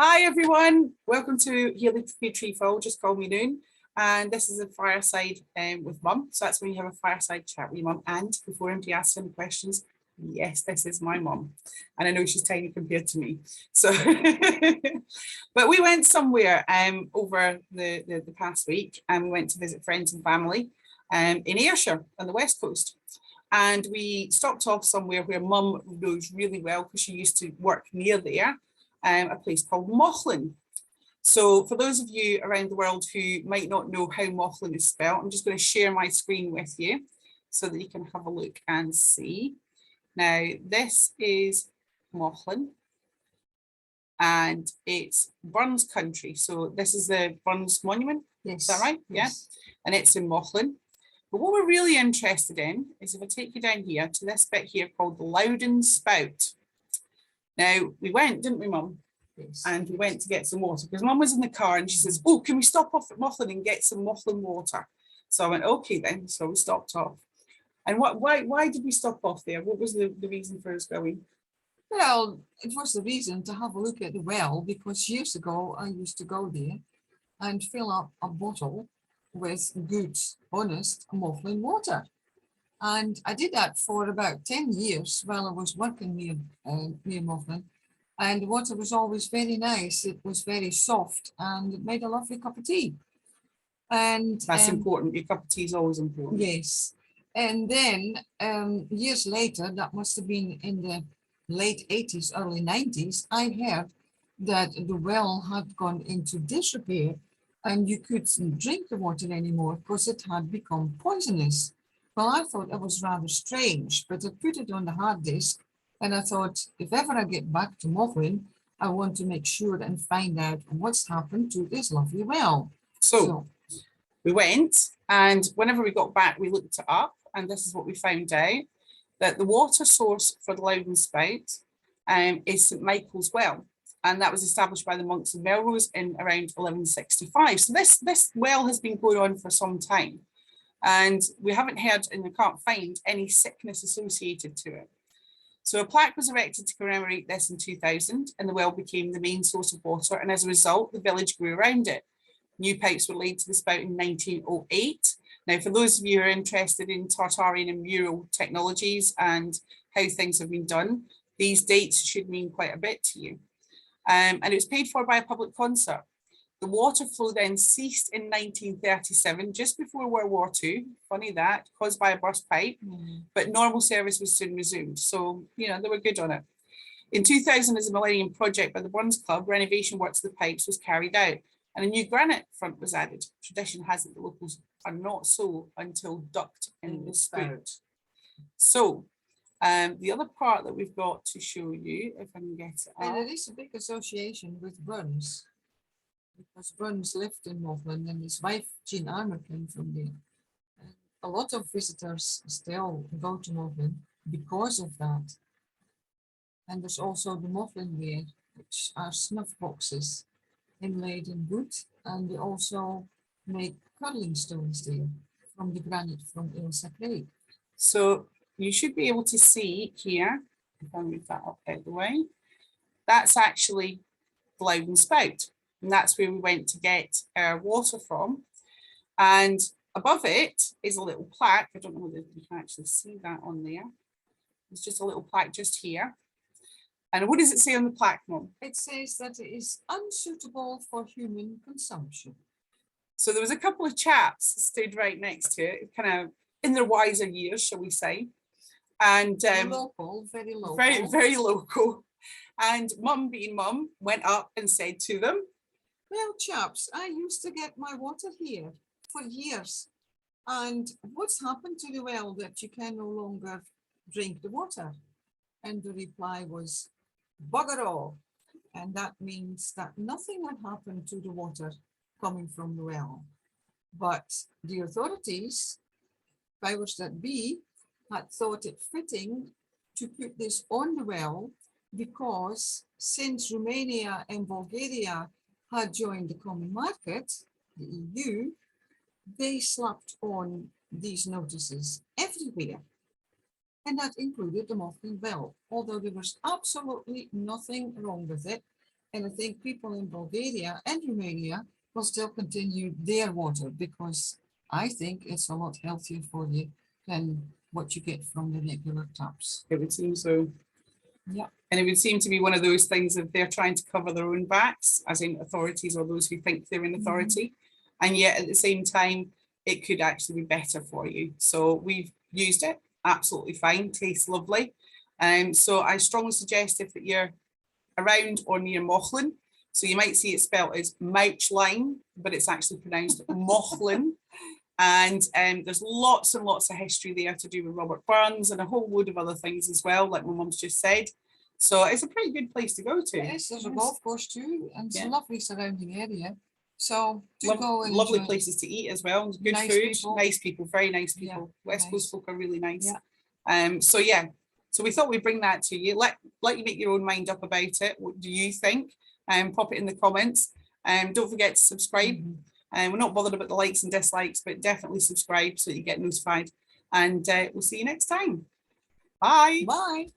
Hi everyone, welcome to Healing Tree Fall, just call me Noon. And this is a fireside with Mum. So that's when you have a fireside chat with your mum. And before anybody asks any questions, yes, this is my mum. And I know she's tiny compared to me. So, but we went somewhere over the past week, and we went to visit friends and family in Ayrshire on the west coast. And we stopped off somewhere where Mum knows really well because she used to work near there. A place called Mauchline. So for those of you around the world who might not know how Mauchline is spelled, I'm just going to share my screen with you so that you can have a look and see. Now, this is Mauchline and it's Burns country. So this is the Burns Monument, yes. Is that right? Yes. Yeah, and it's in Mauchline. But what we're really interested in is if I take you down here to this bit here called the Loudon Spout. Now, we went, didn't we, Mum? Yes. And we went to get some water because Mum was in the car and she says, oh, can we stop off at Mauchline and get some Mauchline water? So I went, okay then. So we stopped off. And why did we stop off there? What was the reason for us going? Well, it was the reason to have a look at the well because years ago I used to go there and fill up a bottle with good, honest Mauchline water. And I did that for about 10 years while I was working near Mauchline. And the water was always very nice. It was very soft and it made a lovely cup of tea. And that's important. Your cup of tea is always important. Yes. And then years later, that must have been in the late 80s, early 90s, I heard that the well had gone into disrepair and you couldn't drink the water anymore because it had become poisonous. Well, I thought that was rather strange, but I put it on the hard disk and I thought, if ever I get back to Mauchline, I want to make sure and find out what's happened to this lovely well. So we went, and whenever we got back, we looked it up, and this is what we found out, that the water source for the Loudon Spout is St Michael's Well. And that was established by the monks of Melrose in around 1165. So this well has been going on for some time. And we haven't heard and we can't find any sickness associated to it. So a plaque was erected to commemorate this in 2000 and the well became the main source of water, and as a result the village grew around it. New pipes were laid to the spout in 1908. Now for those of you who are interested in Tartarian and mural technologies and how things have been done, these dates should mean quite a bit to you. And it was paid for by a public concert. The water flow then ceased in 1937, just before World War II, funny that, caused by a burst pipe, but normal service was soon resumed. So, you know, they were good on it. In 2000, as a Millennium Project by the Burns Club, renovation works to the pipes was carried out and a new granite front was added. Tradition has it the locals are not so until ducked in the spout. So, the other part that we've got to show you, if I can get it up. And there is a big association with Burns. Because Burns lived in Mauchline and his wife Jean Armour came from there. And a lot of visitors still go to Mauchline because of that. And there's also the Mauchline Weir, which are snuff boxes inlaid in wood, and they also make curling stones there from the granite from Ailsa Craig. So you should be able to see here, if I move that up out of the way, that's actually the Loudon Spout. And that's where we went to get our water from. And above it is a little plaque. I don't know whether you can actually see that on there. It's just a little plaque just here. And what does it say on the plaque, Mum? It says that it is unsuitable for human consumption. So there was a couple of chaps stood right next to it, kind of in their wiser years, shall we say. And local, very local. Very, very local. And Mum being Mum went up and said to them, well, chaps, I used to get my water here for years. And what's happened to the well that you can no longer drink the water? And the reply was, bugger all. And that means that nothing had happened to the water coming from the well. But the authorities, powers that be, had thought it fitting to put this on the well because since Romania and Bulgaria had joined the common market, the EU, they slapped on these notices everywhere. And that included the Mauchline Well, although there was absolutely nothing wrong with it. And I think people in Bulgaria and Romania will still continue their water because I think it's a lot healthier for you than what you get from the regular taps. It would seem so. Yeah. And it would seem to be one of those things if they're trying to cover their own backs, as in authorities or those who think they're in authority. And yet at the same time, it could actually be better for you. So we've used it, absolutely fine, tastes lovely. So I strongly suggest if that you're around or near Mauchline, so you might see it spelled as Mouchline, but it's actually pronounced Mauchline. And there's lots and lots of history there to do with Robert Burns and a whole load of other things as well, like my mum's just said. So it's a pretty good place to go to. Yes, there's a golf course too, and it's a lovely surrounding area. So do go and lovely enjoy. places to eat as well. Good Nice food, people. nice people, very nice Yeah, people. West nice. Coast folk are really nice. Yeah. So yeah, so we thought we'd bring that to you. Let you make your own mind up about it. What do you think? Pop it in the comments. Don't forget to subscribe. We're not bothered about the likes and dislikes, but definitely subscribe so that you get notified. And we'll see you next time. Bye. Bye.